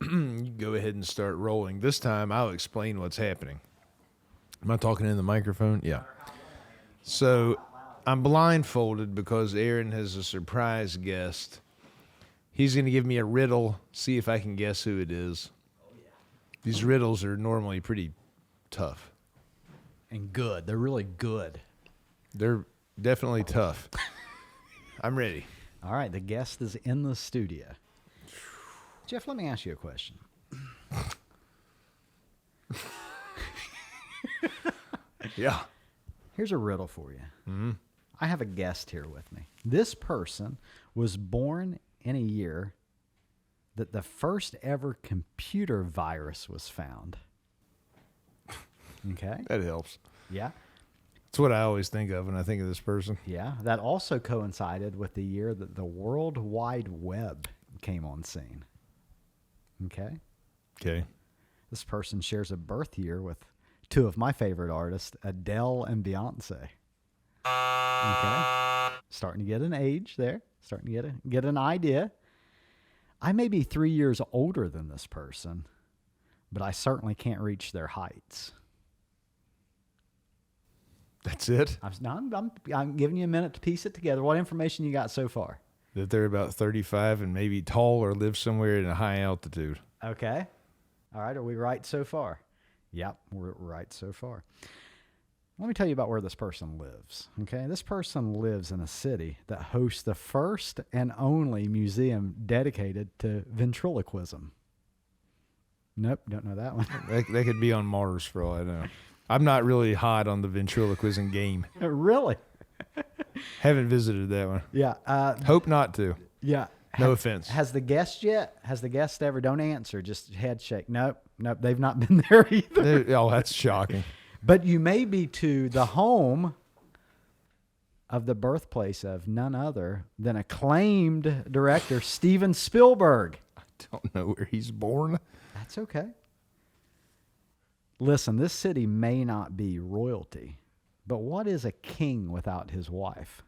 You go ahead and start rolling. This time, I'll explain what's happening. Am I talking in the microphone? Yeah. So, I'm blindfolded because Aaron has a surprise guest. He's going to give me a riddle, see if I can guess who it is. These riddles are normally pretty tough. And good. They're really good. They're definitely tough. I'm ready. All right, the guest is in the studio. Jeff, let me ask you a question. Yeah. Here's a riddle for you. Mm-hmm. I have a guest here with me. This person was born in a year that the first ever computer virus was found. Okay? That helps. Yeah. That's what I always think of when I think of this person. Yeah. That also coincided with the year that the World Wide Web came on scene. Okay? Okay. This person shares a birth year with two of my favorite artists, Adele and Beyonce. Okay? Starting to get an age there. Starting to get an idea. I may be 3 years older than this person, but I certainly can't reach their heights. That's it? I'm giving you a minute to piece it together. What information you got so far? That they're about 35 and maybe tall or live somewhere in a high altitude. Okay. All right. Are we right so far? Yep, we're right so far. Let me tell you about where this person lives. Okay. This person lives in a city that hosts the first and only museum dedicated to ventriloquism. Nope, don't know that one. That could be on Mars for all I know. I'm not really hot on the ventriloquism game. Really? Haven't visited that one. Yeah. Hope not to. Yeah. No offense. Has the guest yet? Has the guest ever? Don't answer. Just head shake. Nope. They've not been there either. Oh, that's shocking. But you may be to the home of the birthplace of none other than acclaimed director Steven Spielberg. I don't know where he's born. That's okay. Listen, this city may not be royalty, but what is a king without his wife?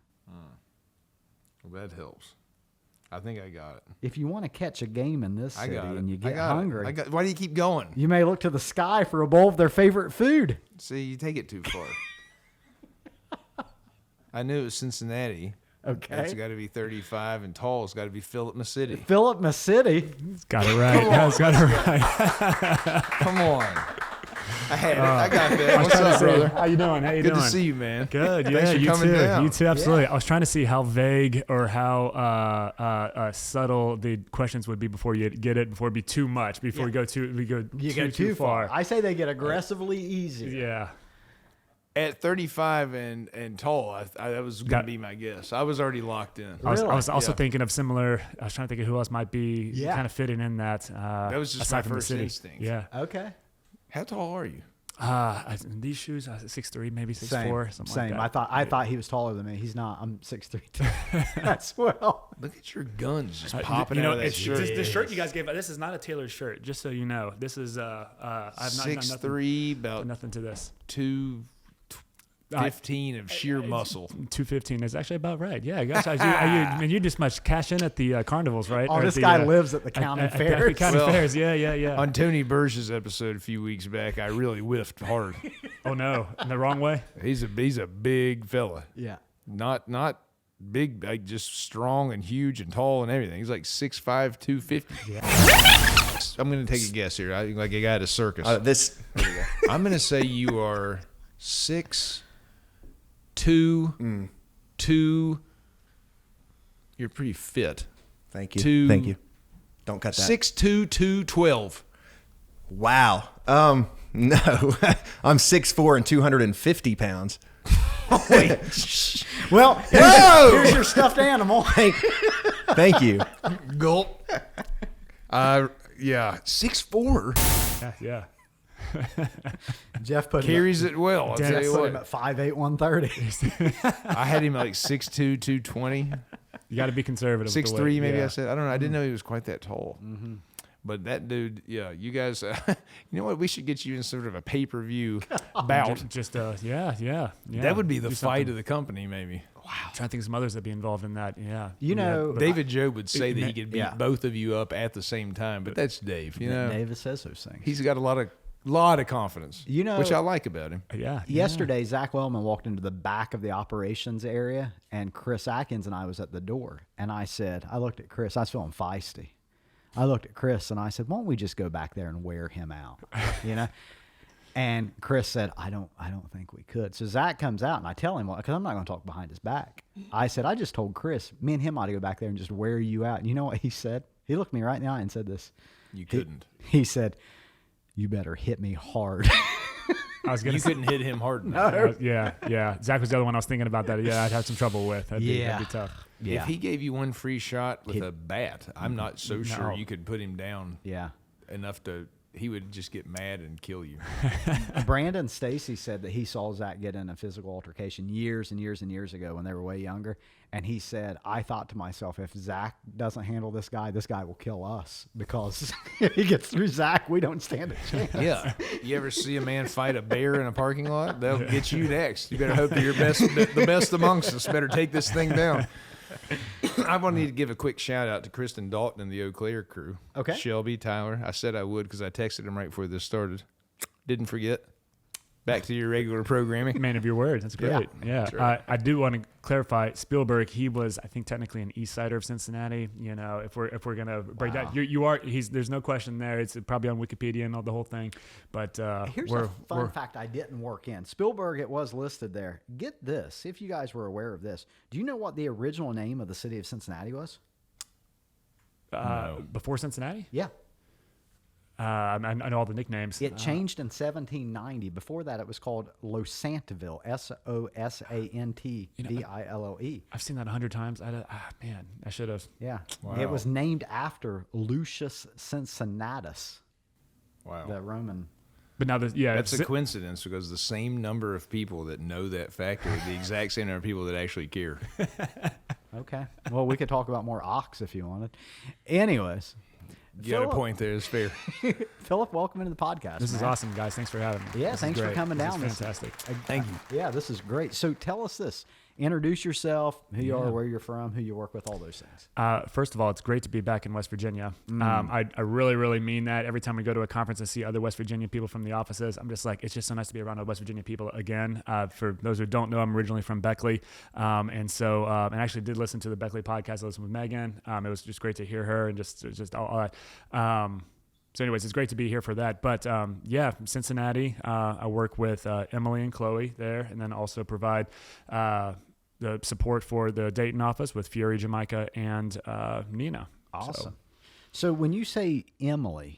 Well, that helps. I think I got it. If you want to catch a game in this city and you get got hungry, it. Why do you keep going? you may look to the sky for a bowl of their favorite food. See, you take it too far. I knew it was Cincinnati. Okay. That's got to be 35 and tall. It's got to be Phillip Misiti. Phillip Misiti. Got it right. That's got it right. Come on. I had it. I got that. What's up, brother? How you doing? How you Good doing? to see you, man. Good. Thanks Yeah, for you coming too. down. You too. Absolutely. Yeah. I was trying to see how vague or how subtle the questions would be before you get it. Before it be too much. Before we go too far. I say they get aggressively easy. Yeah. At 35 and tall, that was going to be my guess. I was already locked in. I was also Yeah. thinking of similar. I was trying to think of who else might be kind of fitting in that. That was just aside my from the first city. instinct. Yeah. Okay. How tall are you? In these shoes, 6'3", maybe 6'4", something Same. like that. I thought he was taller than me. He's not. I'm 6'3". As well. Look at your guns just popping you know, out of that it's shirt. the shirt you guys gave. This is not a tailored shirt, just so you know. This is I've not done 6'3", about nothing to this. 215 of sheer muscle. 215 is actually about right. Yeah, gosh, you just must cash in at the carnivals, right? Oh, Or this at the, guy lives at the county at fairs. the county fairs. Yeah. On Tony Burch's episode a few weeks back, I really whiffed hard. Oh no, in the wrong way. He's a big fella. Yeah. Not big, like just strong and huge and tall and everything. He's like 6'5", 250. Yeah. I'm gonna take a guess here. Like a guy at a circus. I'm gonna say you are 6'2", 2. You're pretty fit. Thank you. Thank you. Don't cut that. 6'2", 212. Wow. No. I'm 6'4" and 250 pounds. Well, here's your stuffed animal. Thank you. Gulp. Yeah, 6'4". Yeah. Jeff put Carries it well. I'll tell you put him what. at 5'8", 130. I had him at like 6'2", 220. You got to be conservative. with the 6'3", weight. maybe Yeah. I said. I don't know. I didn't know he was quite that tall. Mm-hmm. But that dude, yeah, you guys, you know what? We should get you in sort of a pay-per-view bout. Just yeah. That would be the Do fight something. of the company, maybe. I'm trying to think of some others that'd be involved in that. Yeah. You know, David Job would say that he could beat Yeah. both of you up at the same time, but that's Dave. You know, David says those things. he's got a lot of confidence. You know, which I like about him. Yeah. Yesterday, Zach Wellman walked into the back of the operations area, and Chris Atkins and I was at the door. And I looked at Chris. I was feeling feisty. I looked at Chris and I said, "Why don't we just go back there and wear him out?" You know. And Chris said, "I don't think we could." So Zach comes out, and I tell him, because I'm not going to talk behind his back. I said, "I just told Chris, me and him ought to go back there and just wear you out." And you know what he said? He looked me right in the eye and said this. You couldn't. He said, "You better hit me hard." I was gonna You say, couldn't hit him hard enough. yeah. Zach was the other one I was thinking about that. Yeah, I'd have some trouble with. That'd be Yeah. tough. Yeah. If he gave you one free shot with a bat, I'm not so sure you could put him down Yeah. enough to. He would just get mad and kill you. Brandon Stacy said that he saw Zach get in a physical altercation years and years and years ago when they were way younger. And he said, "I thought to myself, if Zach doesn't handle this guy will kill us, because if he gets through Zach, we don't stand a chance." Yeah. You ever see a man fight a bear in a parking lot? They'll get you next. You better hope that the best amongst us better take this thing down. I wanted to give a quick shout out to Kristen Dalton and the Eau Claire crew. Okay. Shelby, Tyler. I said I would because I texted him right before this started. Didn't forget. Back to your regular programming. Man of your word. That's great. Yeah. That's right. I do want to clarify Spielberg. He was, I think, technically an East Sider of Cincinnati. You know, if we're gonna break that, you are. There's no question there. It's probably on Wikipedia and all the whole thing. But Here's a fun fact I didn't work in. Spielberg, it was listed there. Get this, see if you guys were aware of this. Do you know what the original name of the city of Cincinnati was? before Cincinnati. Yeah. I know all the nicknames. It changed in 1790. Before that, it was called Losantiville, Sosantiville. I've seen that 100 times. Man, I should have. Yeah. Wow. It was named after Lucius Cincinnatus, Wow. the Roman. But now, That's a coincidence because the same number of people that know that fact are the exact same number of people that actually care. Okay. Well, we could talk about more ox if you wanted. Anyways. You got a point there. It's fair. Phillip, welcome into the podcast. This is awesome, guys. Thanks for having me. Yeah, This thanks is for great. coming This down. is fantastic. Thank you. Yeah, this is great. So tell us this. Introduce yourself, who you are, where you're from, who you work with, all those things. First of all, it's great to be back in West Virginia. I really, really mean that. Every time we go to a conference and see other West Virginia people from the offices, I'm just like, it's just so nice to be around West Virginia people again. For those who don't know, I'm originally from Beckley. And I actually did listen to the Beckley podcast. I listened with Megan. It was just great to hear her and just all that. So anyways, it's great to be here for that. But Cincinnati, I work with Emily and Chloe there, and then also provide the support for the Dayton office with Fury, Jamaica, and Nina. Awesome. So when you say Emily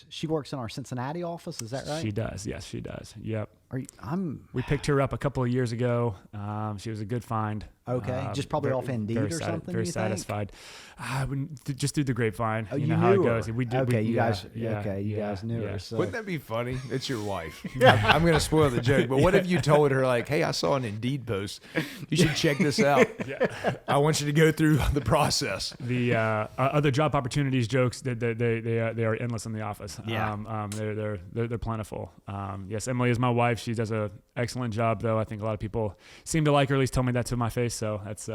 she works in our Cincinnati office, is that right? She does. Yes, she does. Yep. We picked her up a couple of years ago. She was a good find. Okay, just probably off Indeed or something. Very you satisfied. Just through the grapevine. Oh, you know how it knew goes. Her. We did. Okay, you guys knew her. So. Wouldn't that be funny? It's your wife. I'm going to spoil the joke, but what if you told her, like, hey, I saw an Indeed post. You should check this out. I want you to go through the process. The other job opportunities jokes, they are endless in the office. Yeah. They're plentiful. Yes, Emily is my wife. She does an excellent job, though. I think a lot of people seem to like her, at least tell me that to my face. So that's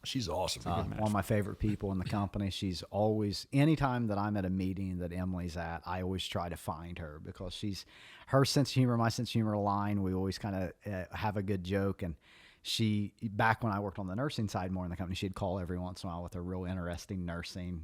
she's awesome. One of my favorite people in the company. She's always, anytime that I'm at a meeting that Emily's at, I always try to find her because her sense of humor, my sense of humor align. We always kind of have a good joke. And she, back when I worked on the nursing side more in the company, she'd call every once in a while with a real interesting nursing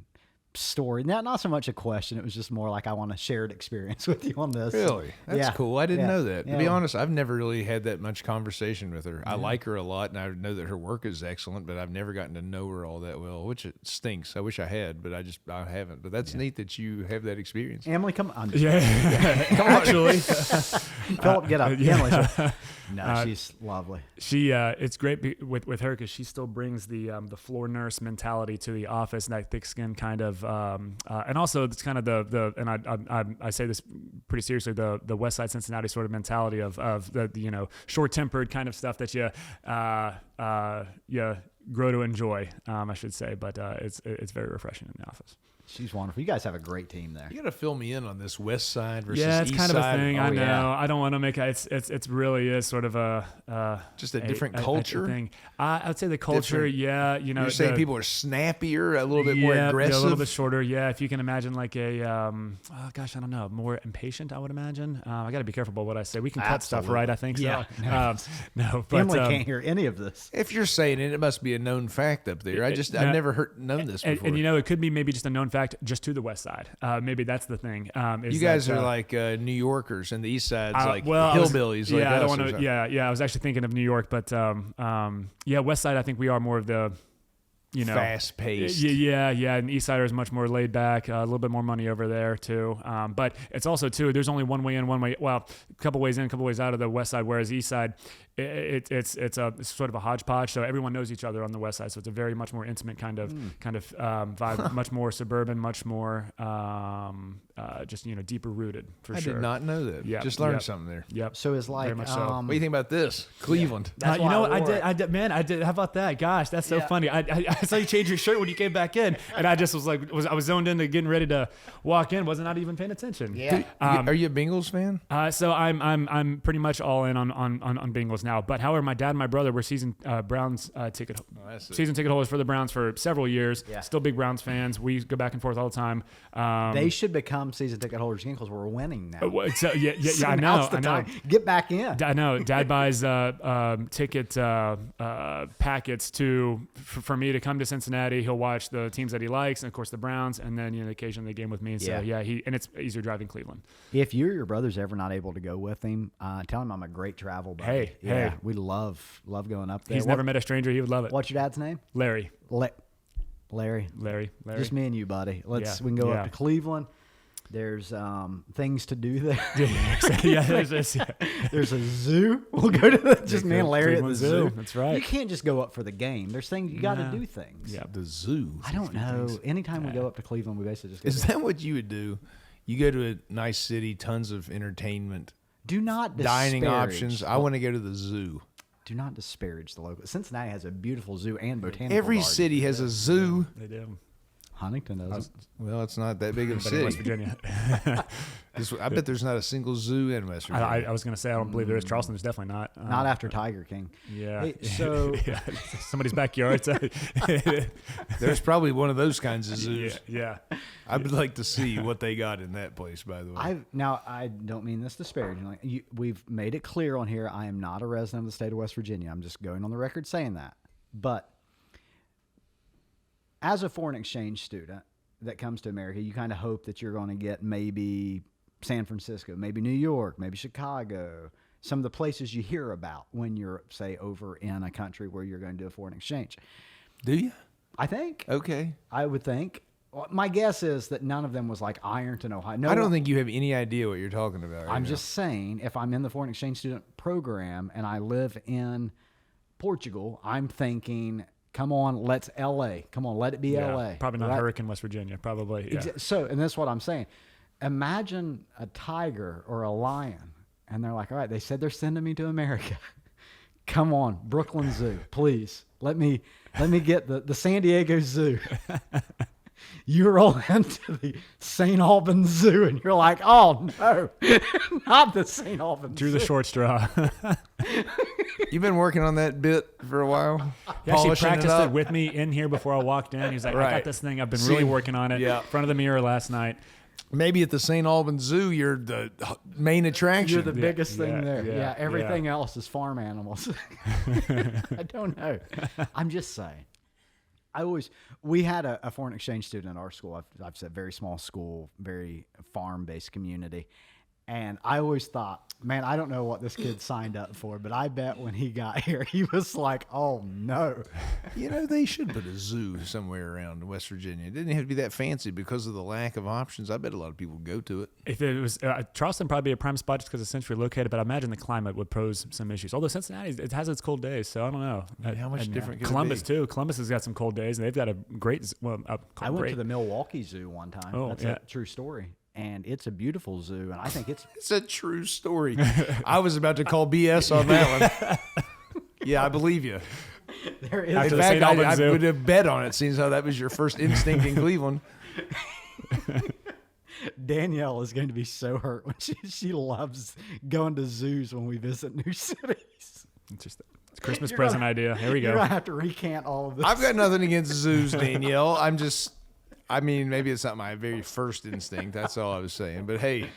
story. Not so much a question. It was just more like, I want a shared experience with you on this. Really? That's cool. I didn't know that. Yeah. To be honest, I've never really had that much conversation with her. I like her a lot, and I know that her work is excellent, but I've never gotten to know her all that well, which it stinks. I wish I had, but I haven't. But that's neat that you have that experience. Emily, come on. Actually, Phillip, get up. Emily, no, she's lovely. She it's great with her because she still brings the floor nurse mentality to the office, and that thick skin kind of, and also it's kind of and I say this pretty seriously, the West Side Cincinnati sort of mentality of the short tempered kind of stuff that you grow to enjoy, I should say. But it's very refreshing in the office. She's wonderful. You guys have a great team there. You got to fill me in on this west side versus Yeah, it's east kind of a side. thing. Oh, I know. yeah. I don't want to make it really is sort of Just a different culture? thing. I would say the culture. Different- Yeah, You're saying people are snappier, a little bit more yeah, aggressive. a little bit shorter. Yeah, if you can imagine like a, I don't know, more impatient. I would imagine. I got to be careful about what I say. We can cut stuff, Absolutely. right? I think so. Yeah. No, but Emily can't hear any of this. If you're saying it, it must be a known fact up there. I've never known this before. and it could be maybe just a known fact just to the west side. Maybe that's the thing. You guys are like New Yorkers, and the east side's like well, hillbillies. Like I us don't or want to. something. Yeah. I was actually thinking of New York, but west side. I think we are more of the, fast paced. Yeah. And East Sider is much more laid back, a little bit more money over there too. But it's also too, there's only one way in, one way. Well, a couple ways in, a couple ways out of the West Side. Whereas East Side, it's sort of a hodgepodge. So everyone knows each other on the West Side. So it's a very much more intimate kind of vibe, much more suburban, much more just deeper rooted for I sure. did not know that. Yep, Just learned yep. something there. Yep. So it's like, Very much so. What do you think about this, Cleveland? That's You why know I what? wore it. I did, man. I did. How about that? Gosh, that's so funny. I saw you change your shirt when you came back in, and I just was like, I was zoned into getting ready to walk in. Wasn't not even paying attention. Yeah. Are you a Bengals fan? So I'm pretty much all in on Bengals now. But however, my dad and my brother were season Browns season ticket holders for the Browns for several years. Yeah. Still big Browns fans. We go back and forth all the time. They should become season ticket holders again because we're winning now. So, yeah, So I know. now's the I know. time. Get back in. I know. Dad buys ticket packets for me to come to Cincinnati. He'll watch the teams that he likes, and of course the Browns, and then occasionally the game with me. And so and it's easier driving Cleveland. If you or your brother's ever not able to go with him, tell him I'm a great travel buddy. Hey. We love going up there. He's never met a stranger. He would love it. What's your dad's name? Larry. Larry. Just me and you, buddy. We can go up to Cleveland. There's things to do there. There's a zoo. We'll go to just me and Larry at the zoo. That's right. You can't just go up for the game. There's things you got to do things. Yeah. The zoo. I don't know. Anytime we go up to Cleveland, we basically just go. Is that what you would do? You go to a nice city, tons of entertainment, Do not dining disparage. options. I want to go to the zoo. Do not disparage the local. Cincinnati has a beautiful zoo and botanical Every garden. city has a zoo. They do. Huntington doesn't. Well, it's not that big of a But in West city. Virginia. I bet there's not a single zoo in West Virginia. I was going to say, I don't believe there is. Charleston is definitely not. Not after Tiger King. Yeah. Hey, so Somebody's backyard. So There's probably one of those kinds of zoos. yeah. I would like to see what they got in that place, by the way. I don't mean this disparagingly. We've made it clear on here. I am not a resident of the state of West Virginia. I'm just going on the record saying that. But as a foreign exchange student that comes to America, you kind of hope that you're going to get maybe San Francisco, maybe New York, maybe Chicago, some of the places you hear about when you're, say, over in a country where you're going to do a foreign exchange. Do you? I think. Okay. I would think. Well, my guess is that none of them was like Ironton, Ohio. No, I don't think you have any idea what you're talking about. Right I'm now. just saying, if I'm in the foreign exchange student program and I live in Portugal, I'm thinking, come on, let's LA. Come on, let it be LA. Probably not Right? Hurricane, West Virginia. Probably. Yeah. So, and that's what I'm saying. Imagine a tiger or a lion, and they're like, all right, they said they're sending me to America. Come on, Brooklyn Zoo, please. Let me get the San Diego Zoo. You roll into the St. Albans Zoo, and you're like, oh, no, not the St. Albans Drew Zoo. the short straw. You've been working on that bit for a while. He actually Polishing practiced up. it with me in here before I walked in. He's like, I Right. got this thing. I've been really working on it. Yeah. In front of the mirror last night. Maybe at the St. Albans Zoo, you're the main attraction. You're the biggest thing yeah, there. yeah, Yeah, everything else is farm animals. I don't know. I'm just saying. We had a foreign exchange student at our school. I've said very small school, very farm-based community. And I always thought, man, I don't know what this kid signed up for, but I bet when he got here, he was like, oh, no. They should put a zoo somewhere around West Virginia. It didn't have to be that fancy because of the lack of options. I bet a lot of people go to it. If it was Charleston, probably be a prime spot just because it's centrally located. But I imagine the climate would pose some issues. Although Cincinnati, it has its cold days, so I don't know. How much different could it Columbus be? too. Columbus has got some cold days, and they've got a great. I went to the Milwaukee Zoo one time. Oh, That's yeah. a true story. And it's a beautiful zoo, and I think it's It's a true story. I was about to call BS on that one. Yeah, I believe you. There is. After In the fact, St. Albans I Zoo. would have bet on it, seeing how that was your first instinct in Cleveland. Danielle is going to be so hurt when she loves going to zoos when we visit new cities. Interesting. It's a Christmas present idea. Here we You're go. going to have to recant all of this. I've got nothing against zoos, Danielle. Maybe it's not my very first instinct. That's all I was saying. But hey,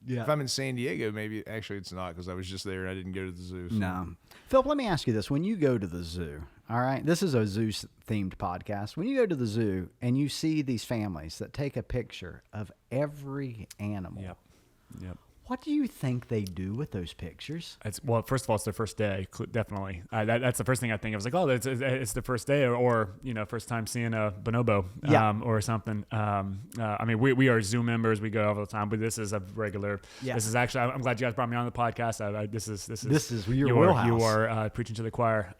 Yeah. if I'm in San Diego, maybe actually it's not because I was just there and I didn't go to the zoo. So. No. Philip, let me ask you this. When you go to the zoo, all right, this is a zoo-themed podcast. When you go to the zoo and you see these families that take a picture of every animal, Yep. what do you think they do with those pictures? Well, first of all, it's their first day, definitely. That's the first thing I think of. I was like, oh, it's the first day, or first time seeing a bonobo, or something. We are Zoo members. We go all the time, but this is a regular. Yeah. This is actually. I'm glad you guys brought me on the podcast. This is your wheelhouse. You are preaching to the choir.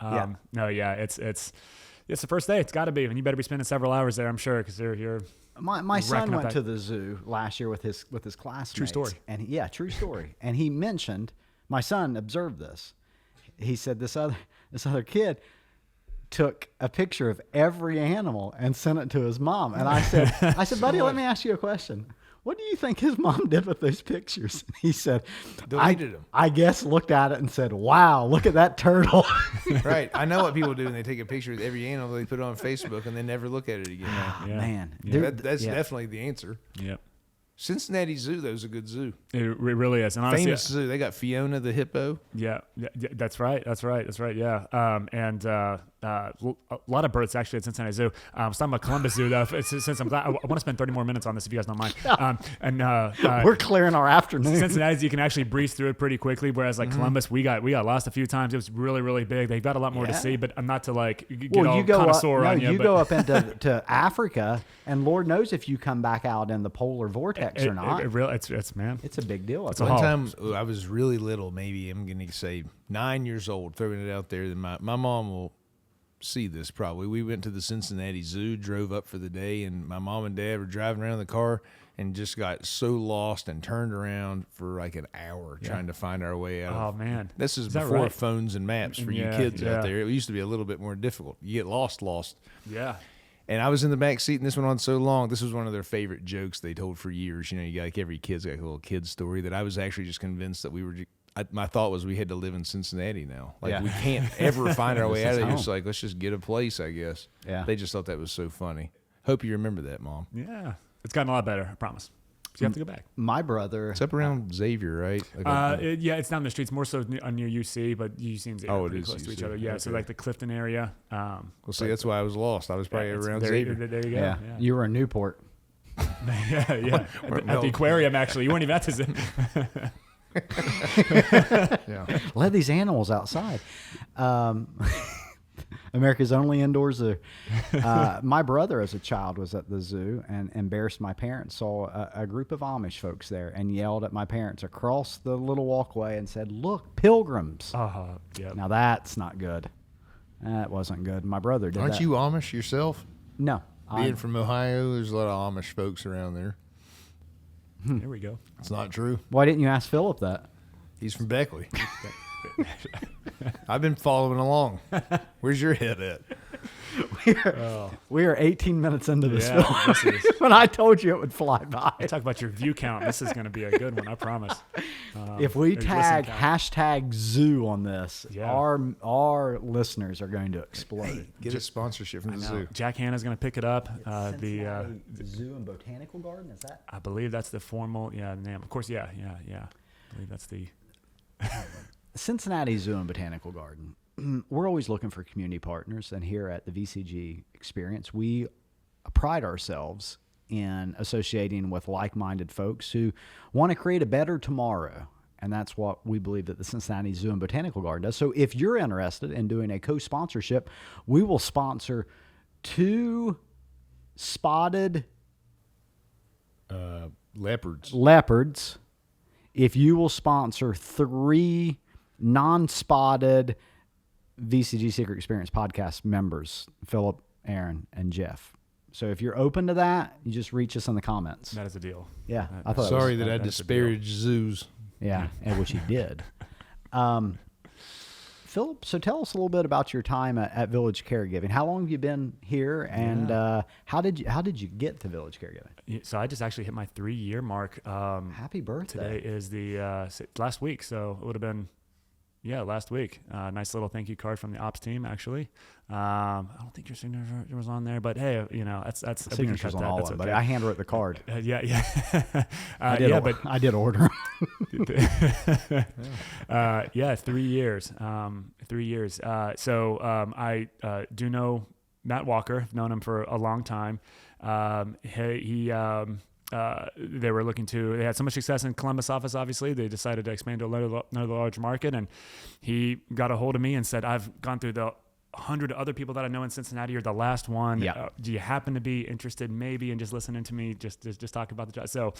It's the first day. It's got to be, and you better be spending several hours there, I'm sure, because you're. My son racking up went that- to the zoo last year with his classmates. True story. And true story. And he mentioned, my son observed this. He said this other kid took a picture of every animal and sent it to his mom. And I said, buddy, let me ask you a question. What do you think his mom did with those pictures? And he said, Deleted them. I guess looked at it and said, wow, look at that turtle. Right. I know what people do when they take a picture of every animal, they put it on Facebook and they never look at it again. Yeah. Man. Yeah. That's definitely the answer. Yep. Cincinnati Zoo, though, is a good zoo. It really is. And honestly, Famous zoo. They got Fiona the hippo. Yeah, that's right. Yeah, a lot of birds actually at Cincinnati Zoo. I was talking about Columbus Zoo though. Since I'm glad, I want to spend 30 more minutes on this if you guys don't mind. We're clearing our afternoon. Cincinnati, you can actually breeze through it pretty quickly. Whereas like Columbus, we got lost a few times. It was really, really big. They've got a lot more to see, but I'm not to like get all connoisseur on you. You go up into Africa, and Lord knows if you come back out in the polar vortex or not. It's It's a big deal. It's a One haul. time I was really little, maybe I'm going to say 9 years old, throwing it out there. Then my mom will see this probably. We went to the Cincinnati Zoo, drove up for the day, and my mom and dad were driving around in the car and just got so lost and turned around for like an hour trying to find our way out. Oh man, This is that before right? phones and maps for you Yeah, kids yeah. out there. It used to be a little bit more difficult. You get lost. Yeah. And I was in the back seat, and this went on so long. This was one of their favorite jokes they told for years. You got like every kid's got a little kid story that I was actually just convinced that we were. My thought was we had to live in Cincinnati now. Like we can't ever find our way out of here. It's like let's just get a place, I guess. Yeah. They just thought that was so funny. Hope you remember that, Mom. Yeah, it's gotten a lot better. I promise. So you have to go back. My brother. It's up around Xavier, right? Like It's down the streets, more so near UC, but UC and Xavier are Oh, it pretty is close to each UC. other. Yeah, so Okay. like the Clifton area. well, see, that's why I was lost. I was probably around there, Xavier. there you go. Yeah. You were in Newport. yeah. At the aquarium, actually, you weren't even at the zoo. Yeah. Let these animals outside. America's only indoor zoo. My brother, as a child, was at the zoo and embarrassed my parents. Saw a group of Amish folks there and yelled at my parents across the little walkway and said, "Look, pilgrims!" Yeah. Now that's not good. That wasn't good. My brother did Aren't that. you Amish yourself? No. Being from Ohio, there's a lot of Amish folks around there. There we go. It's not true. Why didn't you ask Philip that? He's from Beckley. I've been following along. Where's your head at? We are 18 minutes into this Yeah, film. this is- When I told you it would fly by. Talk about your view count. This is going to be a good one, I promise. If we listen tag count. hashtag zoo on this, Yeah. our listeners are going to explode. Get a sponsorship from the zoo. Jack Hanna's going to pick it up. Cincinnati Zoo and Botanical Garden, is that? I believe that's the formal name. Of course, yeah. I believe that's the. Cincinnati Zoo and Botanical Garden. We're always looking for community partners, and here at the VCG Experience, we pride ourselves in associating with like-minded folks who want to create a better tomorrow. And that's what we believe that the Cincinnati Zoo and Botanical Garden does. So if you're interested in doing a co-sponsorship, we will sponsor 2 spotted leopards if you will sponsor 3 non-spotted VCG Secret Experience podcast members, Philip, Aaron, and Jeff. So if you're open to that, you just reach us in the comments. That is a deal. Yeah, I thought Sorry that I that's a disparaged zoos. Yeah, and which he did. Phillip, so tell us a little bit about your time at Village Caregiving. How long have you been here, and how did you get to Village Caregiving? So I just actually hit my 3-year mark. Happy birthday! Today is the last week, so it would have been last week. Nice little thank you card from the ops team, actually. I don't think your signature was on there, but hey, that's signature's on all of them. But I handwrote the card. Yeah. I did order. 3 years. 3 years. So I do know Matt Walker. I've known him for a long time. They had so much success in Columbus office. Obviously, they decided to expand to another large market, and he got a hold of me and said, "I've gone through the 100 other people that I know in Cincinnati. You're the last one. Yeah. Do you happen to be interested, maybe, in just listening to me, just talk about the job?" So,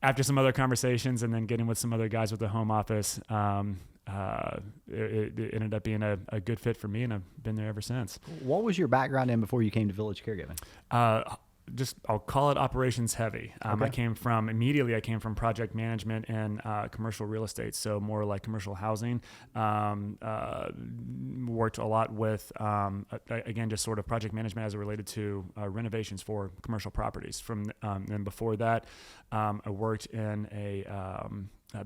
after some other conversations and then getting with some other guys with the home office, it ended up being a good fit for me, and I've been there ever since. What was your background in before you came to Village Caregiving? I'll call it operations heavy. Okay. I came from project management and commercial real estate, so more like commercial housing. Worked a lot with, again, just sort of project management as it related to renovations for commercial properties. Then before that, I worked in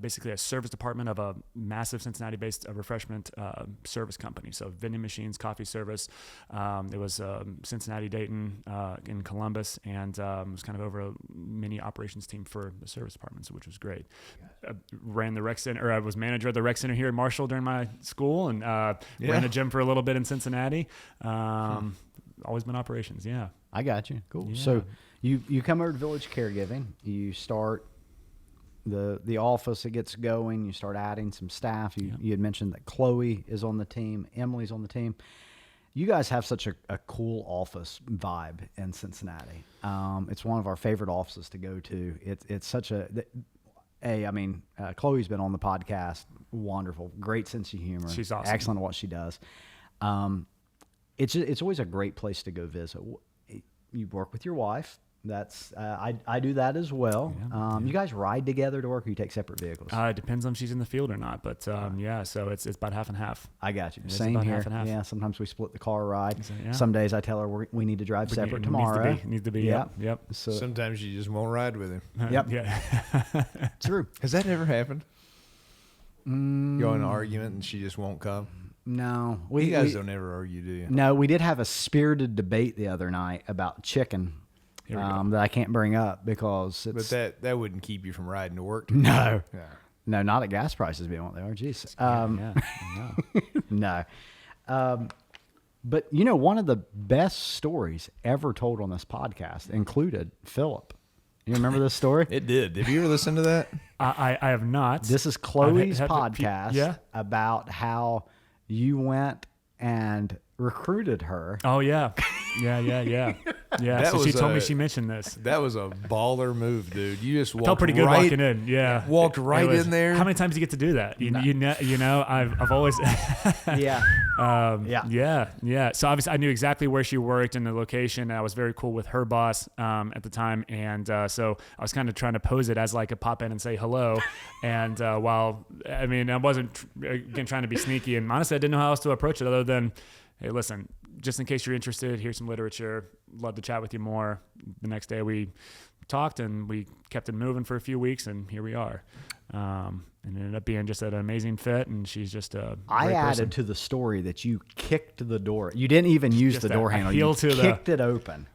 basically a service department of a massive Cincinnati-based refreshment service company. So vending machines, coffee service. It was Cincinnati, Dayton, in Columbus, and it was kind of over a mini operations team for the service departments, which was great. Ran the rec center, or I was manager of the rec center here in Marshall during my school, and ran a gym for a little bit in Cincinnati. Always been operations, yeah. I got you. Cool. Yeah. So you come over to Village Caregiving. You start the office, it gets going. You start adding some staff. You had mentioned that Chloe is on the team. Emily's on the team. You guys have such a cool office vibe in Cincinnati. It's one of our favorite offices to go to. It's such Chloe's been on the podcast. Wonderful. Great sense of humor. She's awesome. Excellent at what she does. It's always a great place to go visit. You work with your wife. That's I do that as well. You guys ride together to work, or you take separate vehicles? It depends on if she's in the field or not, but so it's about half and half. I got you. It's Same about here. half and half. Yeah, sometimes we split the car ride. So, yeah. Some days I tell her we need to drive separate tomorrow. Needs to be. Yep. Yep. So Sometimes you just won't ride with him. Yep. Yeah. True. Has that ever happened? You go in an argument and she just won't come? No, You guys don't ever argue, do you? No, we did have a spirited debate the other night about chicken. That I can't bring up because it's... But that wouldn't keep you from riding to work. No. Yeah. No, not at gas prices being what they are. Jeez. No. But, one of the best stories ever told on this podcast included Phillip. You remember this story? It did. Have you ever listened to that? I have not. This is Chloe's had podcast about how you went and recruited her. Oh, yeah. Yeah. So she told me she mentioned this. That was a baller move, dude. You just walked Felt pretty good walking in. Yeah. Walked right in there. How many times do you get to do that? I've always. Yeah. Yeah. So obviously I knew exactly where she worked and the location. And I was very cool with her boss at the time. And so I was kind of trying to pose it as like a pop in and say hello. And I wasn't again trying to be sneaky. And honestly, I didn't know how else to approach it other than, hey, listen, just in case you're interested, here's some literature. Love to chat with you more. The next day we talked and we kept it moving for a few weeks, and here we are. And it ended up being just an amazing fit, and she's just a I great added person. to the story that you kicked the door. You didn't even use Just the door handle. heel You to kicked it open.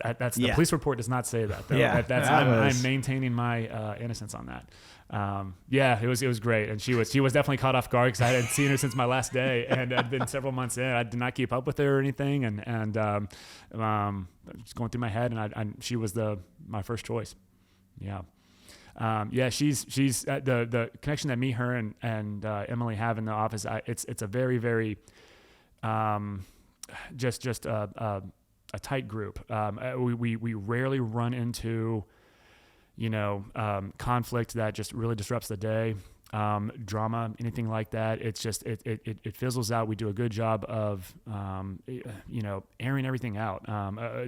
That's the police report does not say that, though. Yeah. I'm maintaining my innocence on that. It was great, and she was definitely caught off guard because I hadn't seen her since my last day, and I'd been several months in. I did not keep up with her or anything, and just going through my head, and she was my first choice. Yeah. She's the connection that me, her, and Emily have in the office. It's a very, very just a tight group. We rarely run into conflict that just really disrupts the day. drama, anything like that. It's just, it fizzles out. We do a good job of, airing everything out.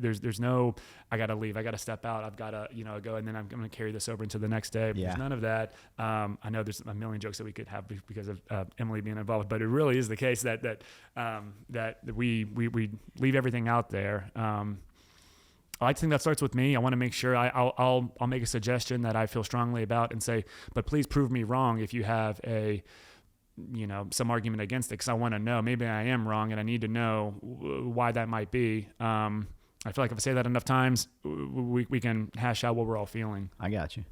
There's no, I got to leave, I got to step out, I've got to, go, and then I'm going to carry this over into the next day. Yeah. There's none of that. I know there's a million jokes that we could have because of Emily being involved, but it really is the case that we leave everything out there. I like to think that starts with me. I want to make sure I'll make a suggestion that I feel strongly about and say, but please prove me wrong if you have some argument against it, because I want to know. Maybe I am wrong and I need to know why that might be. I feel like if I say that enough times, we can hash out what we're all feeling. I got you.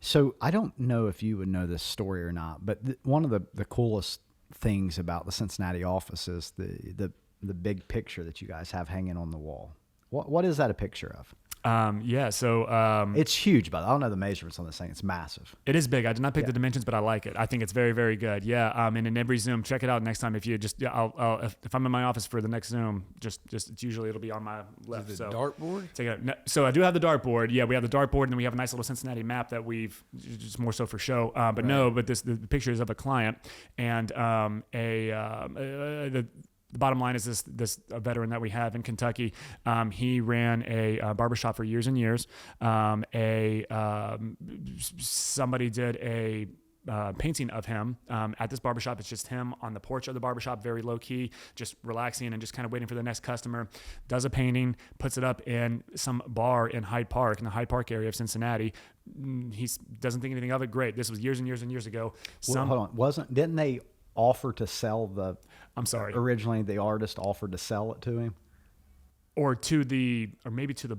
So I don't know if you would know this story or not, but one of the coolest things about the Cincinnati office is the big picture that you guys have hanging on the wall. What is that a picture of? It's huge, but I don't know the measurements on this thing. It's massive. It is big. I did not pick the dimensions, but I like it. I think it's very, very good. Yeah. And in every Zoom, check it out next time. If you just, if I'm in my office for the next Zoom, just it's usually it'll be on my left. Is it dartboard? Take it out. No, so I do have the dartboard. Yeah, we have the dartboard, and then we have a nice little Cincinnati map that we've just more so for show. But the picture is of a client and the bottom line is this veteran that we have in Kentucky. He ran a barbershop for years and years. Somebody did a painting of him at this barbershop. It's just him on the porch of the barbershop, very low key, just relaxing and just kind of waiting for the next customer. Does a painting, puts it up in some bar in Hyde Park, in the Hyde Park area of Cincinnati. He doesn't think anything of it. Great. This was years and years and years ago. Hold on. Didn't they offer to sell I'm sorry. Originally, the artist offered to sell it to him, or maybe to the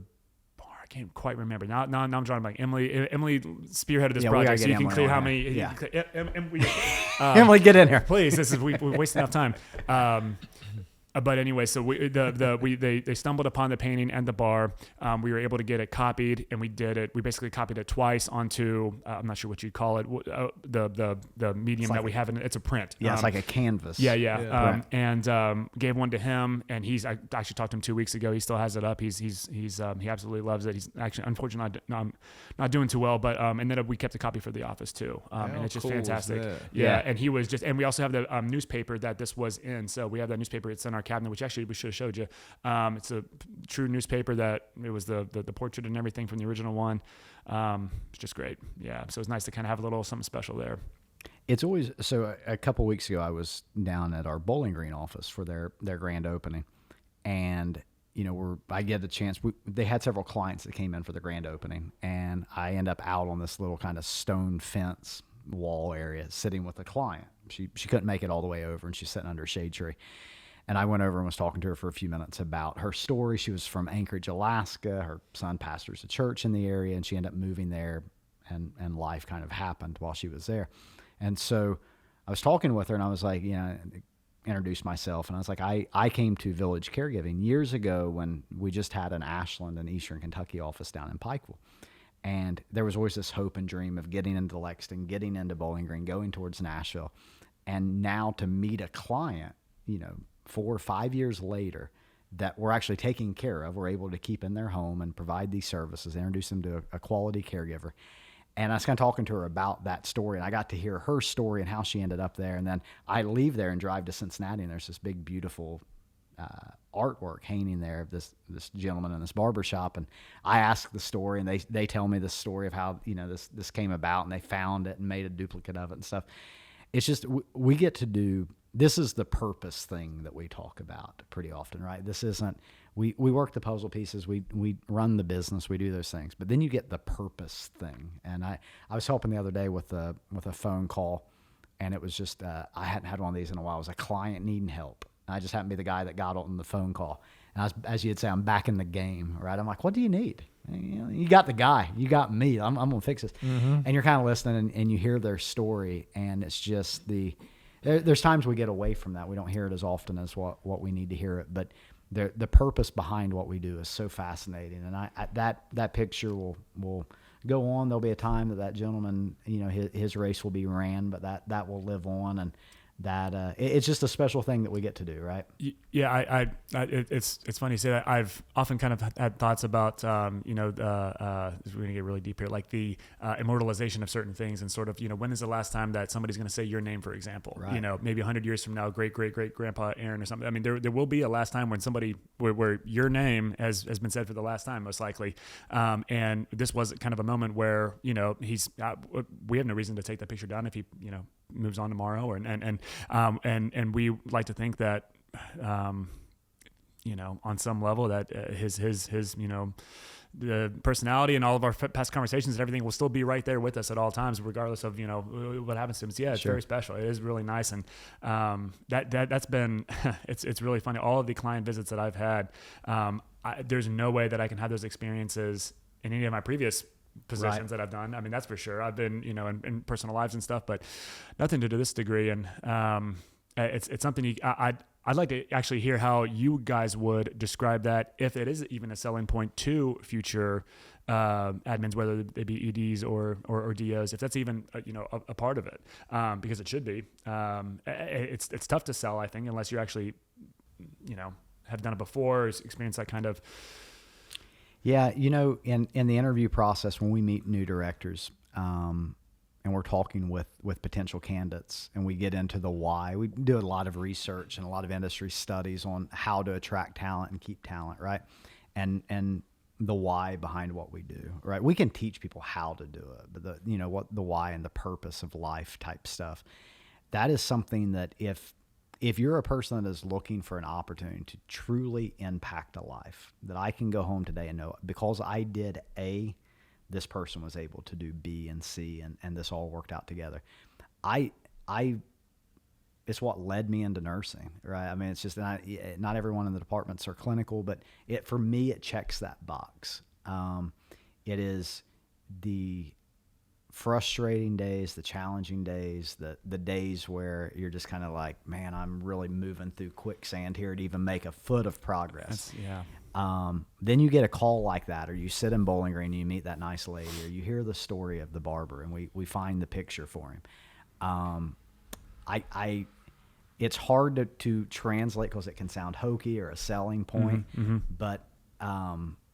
bar. I can't quite remember. Now I'm drawing like Emily spearheaded this project, so you can clear how many. Yeah. Emily, get in here, please. We wasting enough time. But anyway, so they stumbled upon the painting and the bar. We were able to get it copied, and we did it. We basically copied it twice onto I'm not sure what you'd call it, the medium that we have. It's a print. Yeah, it's like a canvas. Yeah. And gave one to him, and I actually talked to him 2 weeks ago. He still has it up. He absolutely loves it. He's actually unfortunately not doing too well, but and then we kept a copy for the office too. And it's just cool fantastic. Yeah. And he was and we also have the newspaper that this was in. So we have that newspaper. It's in our cabinet, which actually we should have showed you. It's a true newspaper that it was the portrait and everything from the original one. It's just great. Yeah. So it's nice to kind of have a little something special there. It's always, so a couple of weeks ago, I was down at our Bowling Green office for their grand opening. And, I get a chance. They had several clients that came in for the grand opening, and I end up out on this little kind of stone fence wall area sitting with a client. She couldn't make it all the way over, and she's sitting under a shade tree. And I went over and was talking to her for a few minutes about her story. She was from Anchorage, Alaska. Her son pastors a church in the area, and she ended up moving there, and life kind of happened while she was there. And so I was talking with her, and I was like, introduced myself, and I was like, I came to Village Caregiving years ago when we just had an Ashland and Eastern Kentucky office down in Pikeville. And there was always this hope and dream of getting into Lexington, getting into Bowling Green, going towards Nashville. And now to meet a client, 4 or 5 years later, that we're actually taking care of, we're able to keep in their home and provide these services, introduce them to a quality caregiver. And I was kind of talking to her about that story, and I got to hear her story and how she ended up there. And then I leave there and drive to Cincinnati, and there's this big, beautiful artwork hanging there of this gentleman in this barber shop. And I ask the story, and they tell me the story of how this came about, and they found it and made a duplicate of it and stuff. It's just we get to do. This is the purpose thing that we talk about pretty often, right? This isn't, we work the puzzle pieces, we run the business, we do those things, but then you get the purpose thing. And I was helping the other day with a phone call, and it was just, I hadn't had one of these in a while. It was a client needing help. And I just happened to be the guy that got on the phone call. And as you'd say, I'm back in the game, right? I'm like, what do you need? You got the guy, you got me, I'm going to fix this. Mm-hmm. And you're kind of listening, and you hear their story, and it's just there's times we get away from that. We don't hear it as often as what we need to hear it, but the purpose behind what we do is so fascinating. And that picture will go on. There'll be a time that gentleman, his race will be ran, but that will live on. that it's just a special thing that we get to do, right? Yeah, it's funny you say that. I've often kind of had thoughts about, we're going to get really deep here, like the immortalization of certain things and sort of, when is the last time that somebody's going to say your name, for example? Right. Maybe 100 years from now, great grandpa Aaron or something. I mean, there will be a last time when somebody, where your name has been said for the last time, most likely. And this was kind of a moment where, we have no reason to take that picture down if he, moves on tomorrow, and we like to think that, on some level that his the personality and all of our past conversations and everything will still be right there with us at all times, regardless of what happens to him. So yeah, it's Sure. very special. It is really nice, and that's been it's really funny. All of the client visits that I've had, there's no way that I can have those experiences in any of my previous positions Right. that I've done. I mean, that's for sure. I've been, in personal lives and stuff, but nothing to this degree. And it's something I'd like to actually hear how you guys would describe that, if it is even a selling point to future admins, whether they be EDs or DOs, if that's even a part of it, because it should be. It's tough to sell, I think, unless you actually have done it before, or experienced that kind of. Yeah, in the interview process, when we meet new directors, and we're talking with potential candidates, and we get into the why, we do a lot of research and a lot of industry studies on how to attract talent and keep talent, right? And the why behind what we do, right? We can teach people how to do it, but what the why and the purpose of life type stuff, that is something that if you're a person that is looking for an opportunity to truly impact a life, that I can go home today and know, because I did A, this person was able to do B and C, and this all worked out together. It's what led me into nursing, right? I mean, it's just not everyone in the departments are clinical, but for me, it checks that box. It is the frustrating days, the challenging days, the days where you're just kind of like, man, I'm really moving through quicksand here to even make a foot of progress. Then you get a call like that, or you sit in Bowling Green and you meet that nice lady, or you hear the story of the barber and we find the picture for him. It's hard to translate because it can sound hokey or a selling point, but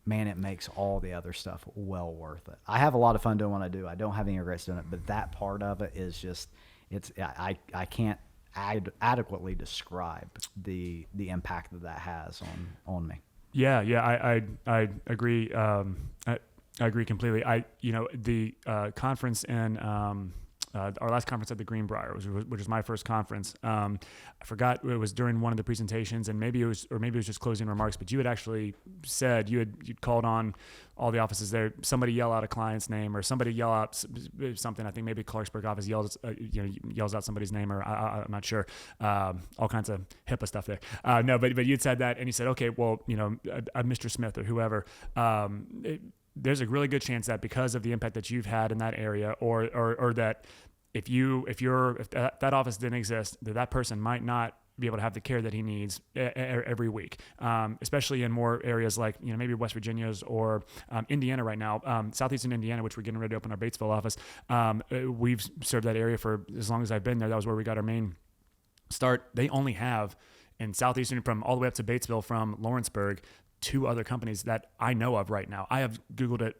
man, it makes all the other stuff well worth it. I have a lot of fun doing what I do. I don't have any regrets doing it, but that part of it is just, I can't adequately describe the impact that has on me. Yeah, I agree. I agree completely. The conference in our last conference at the Greenbrier, which was my first conference. I forgot, it was during one of the presentations, and maybe it was just closing remarks. But you had actually said you'd called on all the offices there. Somebody yell out a client's name, or somebody yell out something. I think maybe Clarksburg office yells out somebody's name, or I'm not sure. All kinds of HIPAA stuff there. No, but you'd said that, and you said, okay, well, Mr. Smith or whoever. There's a really good chance that because of the impact that you've had in that area, or that if that office didn't exist, that person might not be able to have the care that he needs every week, especially in more areas like maybe West Virginia's or Indiana right now, southeastern Indiana, which we're getting ready to open our Batesville office. We've served that area for as long as I've been there. That was where we got our main start. They only have in southeastern, from all the way up to Batesville, from Lawrenceburg, 2 other companies that I know of right now. I have Googled it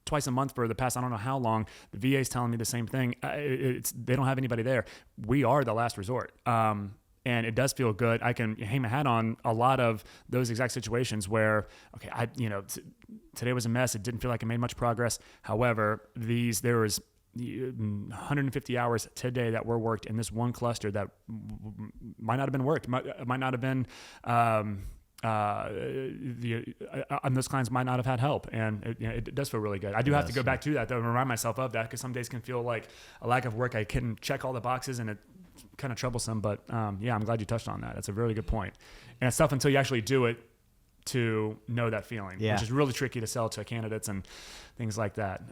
twice a month for the past, I don't know how long. The VA is telling me the same thing. They don't have anybody there. We are the last resort. And it does feel good. I can hang my hat on a lot of those exact situations where, okay, today was a mess. It didn't feel like I made much progress. However, there was 150 hours today that were worked in this one cluster that might not have been worked. Might not have been, those clients might not have had help, and it does feel really good. I do have to go back to that though and remind myself of that, because some days can feel like a lack of work. I can check all the boxes and it's kind of troublesome, but I'm glad you touched on that. That's a really good point. And it's tough until you actually do it to know that feeling, which is really tricky to sell to candidates and things like that.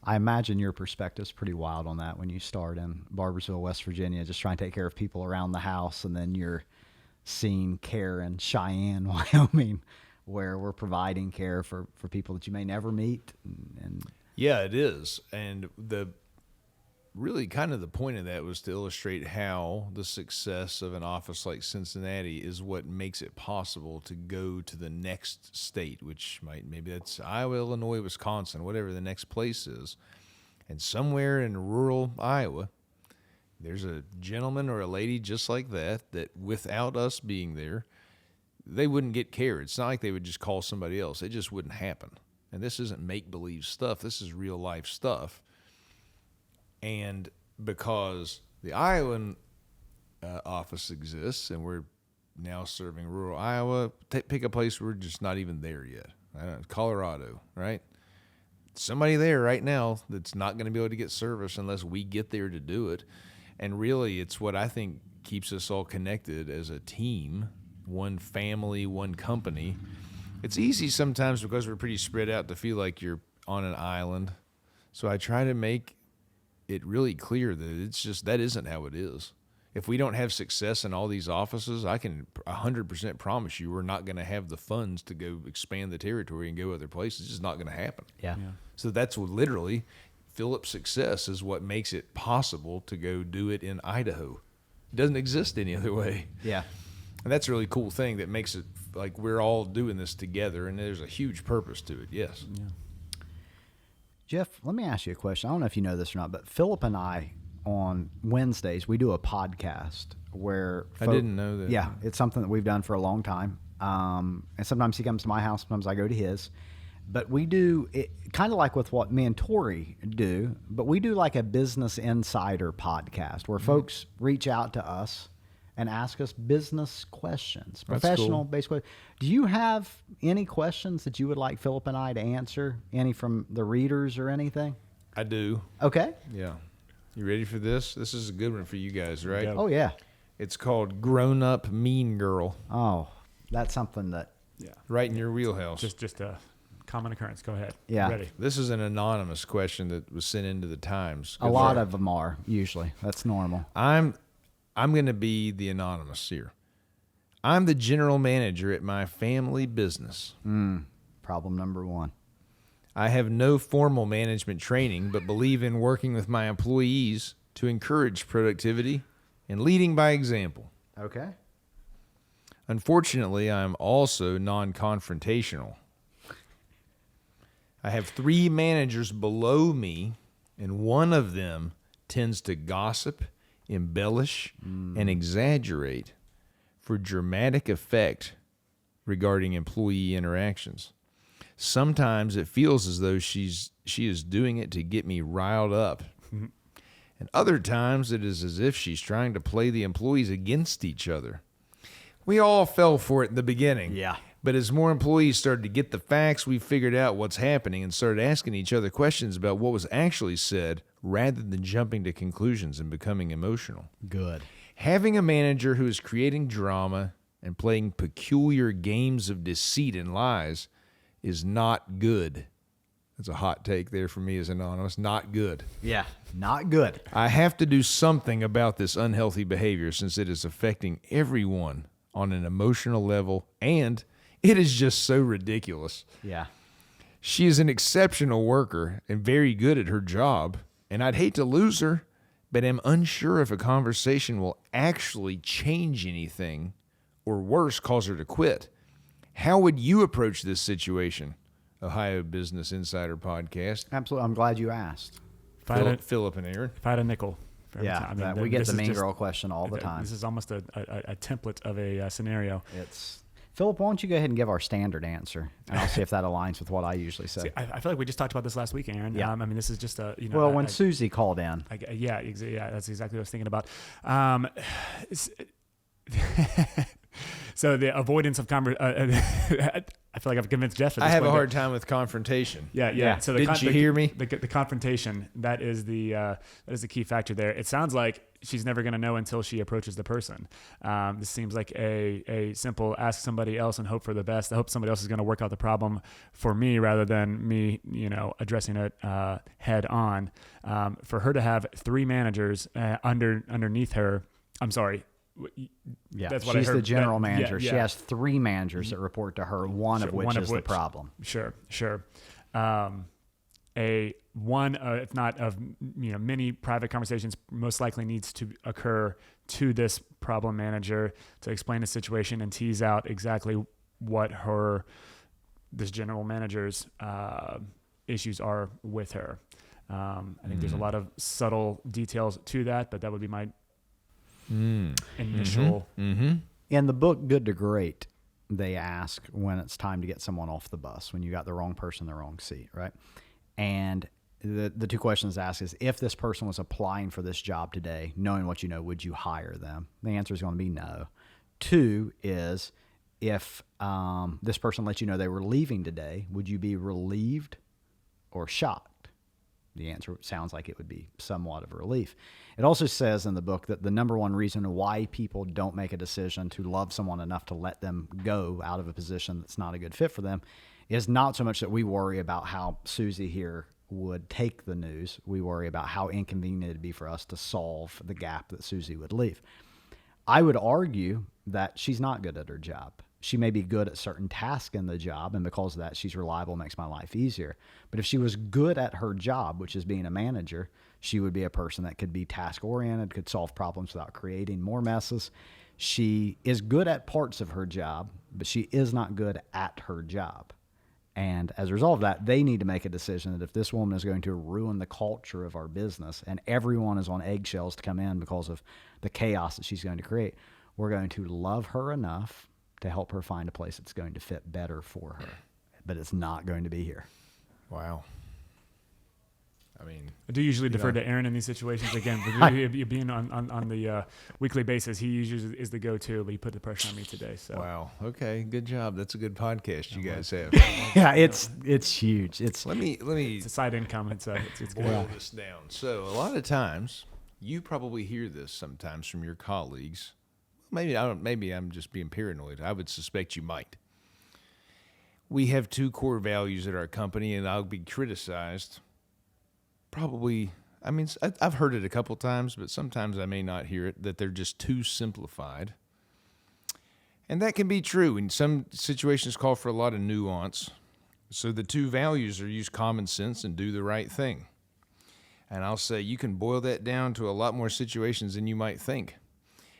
I imagine your perspective is pretty wild on that when you start in Barboursville, West Virginia, just trying to take care of people around the house, and then you're seeing care in Cheyenne, Wyoming, where we're providing care for people that you may never meet. And yeah, it is. And really kind of the point of that was to illustrate how the success of an office like Cincinnati is what makes it possible to go to the next state, which maybe that's Iowa, Illinois, Wisconsin, whatever the next place is. And somewhere in rural Iowa, there's a gentleman or a lady just like that without us being there, they wouldn't get care. It's not like they would just call somebody else. It just wouldn't happen. And this isn't make-believe stuff. This is real-life stuff. And because the Iowan office exists and we're now serving rural Iowa, pick a place we're just not even there yet. I don't know, Colorado, right? Somebody there right now that's not going to be able to get service unless we get there to do it. And really, it's what I think keeps us all connected as a team, one family, one company. It's easy sometimes because we're pretty spread out to feel like you're on an island. So I try to make it really clear that it's just that isn't how it is. If we don't have success in all these offices, I can 100% promise you we're not going to have the funds to go expand the territory and go other places. It's just not going to happen. Yeah. So that's what literally Phillip's success is what makes it possible to go do it in Idaho. It doesn't exist any other way. Yeah. And that's a really cool thing that makes it like we're all doing this together, and there's a huge purpose to it, yes. Yeah. Jeff, let me ask you a question. I don't know if you know this or not, but Phillip and I, on Wednesdays, we do a podcast where I didn't know that. Yeah, it's something that we've done for a long time. And sometimes he comes to my house, sometimes I go to his. But we do it kind of like with what me and Tori do, but we do like a Business Insider podcast where folks reach out to us and ask us business questions, professional based questions. Do you have any questions that you would like Phillip and I to answer? Any from the readers or anything? I do. Okay. Yeah. You ready for this? This is a good one for you guys, right? Yeah. Oh, yeah. It's called Grown Up Mean Girl. Oh, that's something that, Yeah. Right in your wheelhouse. Just a common occurrence. Go ahead. Yeah. Ready. This is an anonymous question that was sent into the Times. a lot of them are usually. That's normal. I'm going to be the anonymous here. I'm the general manager at my family business. Problem number one. I have no formal management training, but believe in working with my employees to encourage productivity and leading by example. Okay. Unfortunately, I'm also non-confrontational. I have 3 managers below me, and one of them tends to gossip, embellish, and exaggerate for dramatic effect regarding employee interactions. Sometimes it feels as though she is doing it to get me riled up. And other times it is as if she's trying to play the employees against each other. We all fell for it in the beginning. Yeah. But as more employees started to get the facts, we figured out what's happening and started asking each other questions about what was actually said rather than jumping to conclusions and becoming emotional. Good. Having a manager who is creating drama and playing peculiar games of deceit and lies is not good. That's a hot take there for me as anonymous. Not good. Yeah. Not good. I have to do something about this unhealthy behavior since it is affecting everyone on an emotional level, and it is just so ridiculous. Yeah. She is an exceptional worker and very good at her job, and I'd hate to lose her, but am unsure if a conversation will actually change anything or worse, cause her to quit. How would you approach this situation? Ohio Business Insider Podcast. Absolutely. I'm glad you asked. Phillip and Aaron. If I had a nickel. for every Yeah. time. I mean, We get this the is mean just- girl question all the time. This is almost a template of a scenario. It's Phillip, why don't you go ahead and give our standard answer, and I'll see if that aligns with what I usually say. See, I feel like we just talked about this last week, Aaron. Yeah. I mean, this is just a Well, when Susie called in, yeah, that's exactly what I was thinking about. So the avoidance of I feel like I've convinced Jeff. At I this have a point, hard time with confrontation. Yeah. So Didn't you hear me? The confrontation that is the key factor there. It sounds like she's never going to know until she approaches the person. This seems like a simple ask somebody else and hope for the best. I hope somebody else is going to work out the problem for me rather than me, addressing it head on. For her to have 3 managers underneath her, I'm sorry. yeah, That's what I she's heard. the general That- yeah, manager. She yeah. has 3 managers that report to her, one of which is the problem. Sure. one, if not of many private conversations, most likely needs to occur to this problem manager to explain the situation and tease out exactly what this general manager's issues are with her. I think there's a lot of subtle details to that, but that would be my initial. In the book Good to Great, they ask when it's time to get someone off the bus, when you got the wrong person in the wrong seat, right? And the two questions asked is, if this person was applying for this job today, knowing what you know, would you hire them? The answer is going to be no. 2 is, if this person let you know they were leaving today, would you be relieved or shocked? The answer sounds like it would be somewhat of a relief. It also says in the book that the number one reason why people don't make a decision to love someone enough to let them go out of a position that's not a good fit for them is not so much that we worry about how Susie here would take the news. We worry about how inconvenient it'd be for us to solve the gap that Susie would leave. I would argue that she's not good at her job. She may be good at certain tasks in the job, and because of that, she's reliable, makes my life easier. But if she was good at her job, which is being a manager, she would be a person that could be task-oriented, could solve problems without creating more messes. She is good at parts of her job, but she is not good at her job. And as a result of that, they need to make a decision that if this woman is going to ruin the culture of our business and everyone is on eggshells to come in because of the chaos that she's going to create, we're going to love her enough to help her find a place that's going to fit better for her. But it's not going to be here. Wow. I mean, I do usually defer to Aaron in these situations. Again, being on the weekly basis, he usually is the go-to, but he put the pressure on me today. So wow. Okay. Good job. That's a good podcast you guys have. Yeah, it's huge. Let me it's a side income. It's good. boil this down. So a lot of times, you probably hear this sometimes from your colleagues. Maybe I'm just being paranoid. I would suspect you might. We have 2 core values at our company, and I'll be criticized. Probably, I mean, I've heard it a couple times, but sometimes I may not hear it, that they're just too simplified. And that can be true. And some situations call for a lot of nuance. So the 2 values are use common sense and do the right thing. And I'll say you can boil that down to a lot more situations than you might think.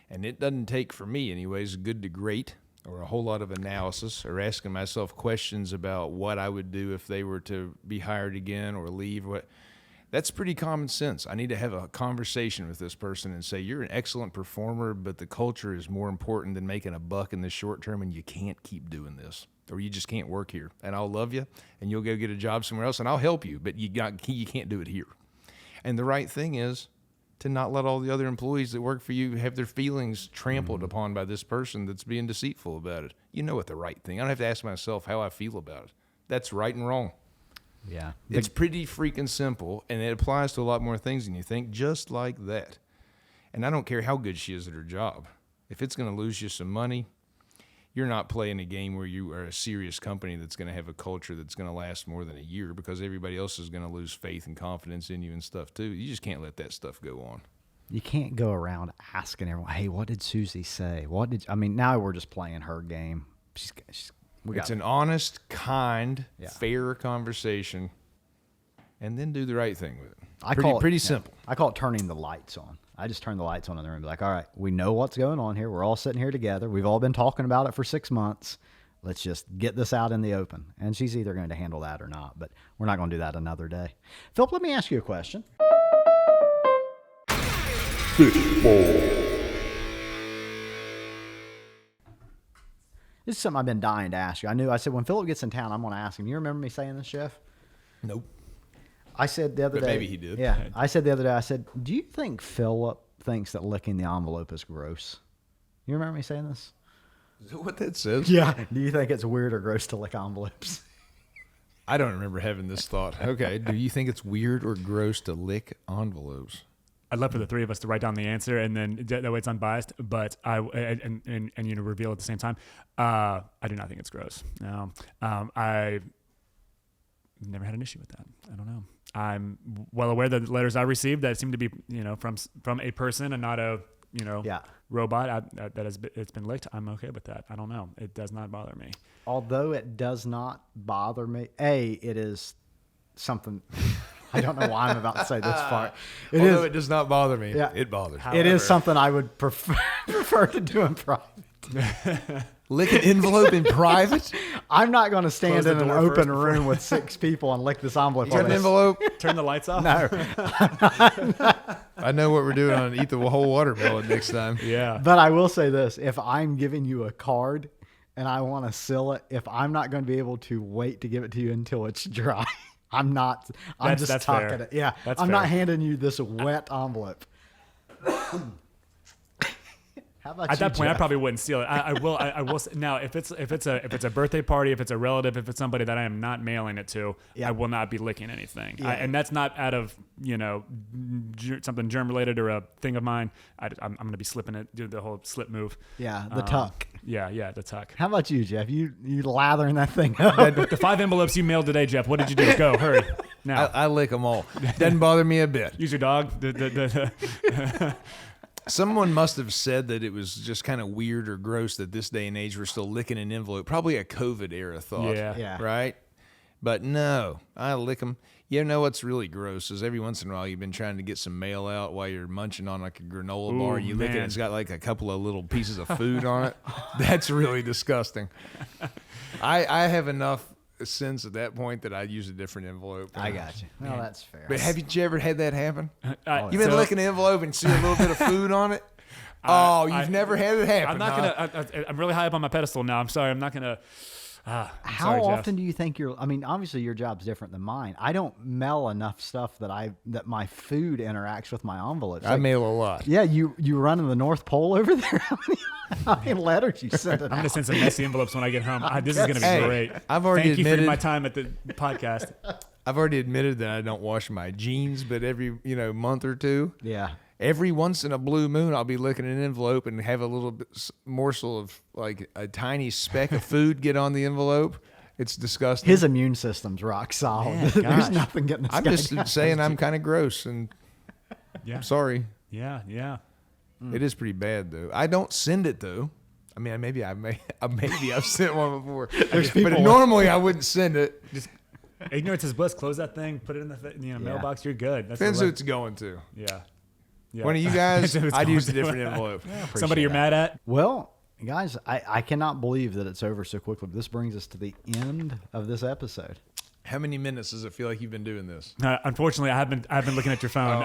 And it doesn't take, for me anyways, good to great or a whole lot of analysis or asking myself questions about what I would do if they were to be hired again or leave. That's pretty common sense. I need to have a conversation with this person and say, you're an excellent performer, but the culture is more important than making a buck in the short term, and you can't keep doing this, or you just can't work here. And I'll love you, and you'll go get a job somewhere else, and I'll help you, but you can't do it here. And the right thing is to not let all the other employees that work for you have their feelings trampled upon by this person that's being deceitful about it. You know what the right thing. I don't have to ask myself how I feel about it. That's right and wrong. Yeah. It's pretty freaking simple, and it applies to a lot more things than you think, just like that. And I don't care how good she is at her job. If it's going to lose you some money, you're not playing a game where you are a serious company that's going to have a culture that's going to last more than a year, because everybody else is going to lose faith and confidence in you and stuff too. You just can't let that stuff go on. You can't go around asking everyone, hey, what did Susie say? Now we're just playing her game. It's an honest, kind, fair conversation, and then do the right thing with it. Pretty simple. I call it turning the lights on. I just turn the lights on in the room and be like, all right, we know what's going on here. We're all sitting here together. We've all been talking about it for 6 months. Let's just get this out in the open. And she's either going to handle that or not, but we're not going to do that another day. Phillip, let me ask you a question. This is something I've been dying to ask you. I said when Phillip gets in town, I'm going to ask him. You remember me saying this, Jeff? Nope. I said the other day. Maybe he did. Yeah. I said the other day, do you think Phillip thinks that licking the envelope is gross? You remember me saying this? Is that what that says? Yeah. Do you think it's weird or gross to lick envelopes? I don't remember having this thought. Okay. Do you think it's weird or gross to lick envelopes? I'd love for the 3 of us to write down the answer, and then that way it's unbiased. But and reveal at the same time. I do not think it's gross. No. I've never had an issue with that. I don't know. I'm well aware that the letters I received that seem to be from a person and not a robot it's been licked. I'm okay with that. I don't know. It does not bother me. Although it does not bother me. It is something. I don't know why I'm about to say this part. Although it does not bother me. Yeah. It bothers me. It is something I would prefer to do in private. Lick an envelope in private? I'm not going to stand Close the in an door open first before- room with 6 people and lick this envelope. You got on an this. envelope? Turn the lights off. No. I know what we're doing on Eat the Whole Watermelon next time. Yeah. But I will say this: if I'm giving you a card and I want to seal it, if I'm not going to be able to wait to give it to you until it's dry, I'm not. I'm just that's tucking fair. it. Yeah, That's I'm fair. not handing you this wet envelope. How about At you, that point, I Jeff? probably wouldn't steal it. I will. I will. Now, if it's a birthday party, if it's a relative, if it's somebody that I am not mailing it to, Yeah. I will not be licking anything. Yeah. And that's not out of something germ related or a thing of mine. I'm going to be slipping it, do the whole slip move. Yeah, the tuck. Yeah, the tuck. How about you, Jeff? You lathering that thing up? The 5 envelopes you mailed today, Jeff. What did you do? Go, hurry now. I lick them all. Doesn't bother me a bit. Use your dog. Someone must have said that it was just kind of weird or gross that this day and age we're still licking an envelope. Probably a COVID era thought. Yeah. Right? But no, I lick them. You know what's really gross is every once in a while you've been trying to get some mail out while you're munching on like a granola bar. You lick it, man. it's got like a couple of little pieces of food on it. That's really disgusting. I have enough sense at that point that I'd use a different envelope. I got you. Well, that's fair. But have you ever had that happen? You've You've been licking an envelope and see a little bit of food on it? Oh, you've never had it happen. I'm not huh? gonna. I'm really high up on my pedestal now. I'm sorry. I'm not gonna. How often do you think you're? I mean, obviously your job's different than mine. I don't mail enough stuff that my food interacts with my envelopes. I mail a lot. Yeah, you running the North Pole over there? How many letters you sending I'm gonna out? send some messy envelopes when I get home. This is gonna be Hey, great. I've already Thank you for admitted- my time at the podcast. I've already admitted that I don't wash my jeans, but every month or two, Yeah. every once in a blue moon, I'll be licking an envelope and have a little morsel of like a tiny speck of food get on the envelope. It's disgusting. His immune system's rock solid. Man, There's gosh. nothing getting this I'm guy just down. saying I'm kind of gross, and Yeah. I'm sorry. Yeah. It is pretty bad though. I don't send it though. I mean, maybe I've sent one before. But normally I wouldn't send it. Just ignorance is bliss. Close that thing. Put it in the mailbox. You're good. That's Depends the who le- it's going to. Yeah. One of you guys, Depends who it's I'd going use a to. different envelope. Somebody you're mad at. Well, guys, I cannot believe that it's over so quickly. This brings us to the end of this episode. How many minutes does it feel like you've been doing this? Unfortunately, I've been looking at your phone.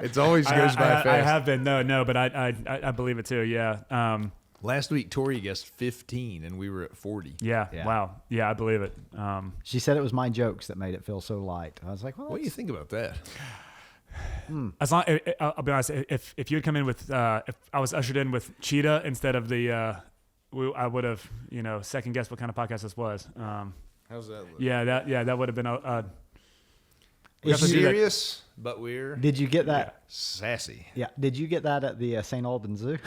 It always goes by fast. I have been. No, but I believe it too. Yeah. Last week, Tori guessed 15, and we were at 40. Yeah. Yeah. Wow. Yeah, I believe it. She said it was my jokes that made it feel so light. I was like, well, What do you think about that? As long, I'll be honest. If you had come in with, if I was ushered in with Cheetah instead of the, I would have, second guessed what kind of podcast this was. How's that look? Yeah, that would have been We're If you- serious, but we're did you get that? sassy. Yeah. Did you get that at the St. Albans Zoo?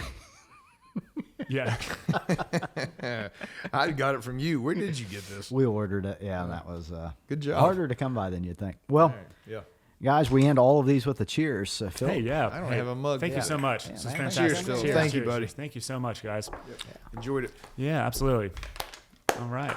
yeah. I got it from you. Where did you get this? We ordered it. Yeah, that was Good job. harder to come by than you'd think. Well, Yeah. guys, we end all of these with a cheers. So, Phil, Hey, yeah. I don't Hey, have a mug. Thank you Yeah. so much. This is man. fantastic. Cheers, Phil. Thank you, buddy. Thank you so much, guys. Enjoyed it. Yeah, absolutely. All right.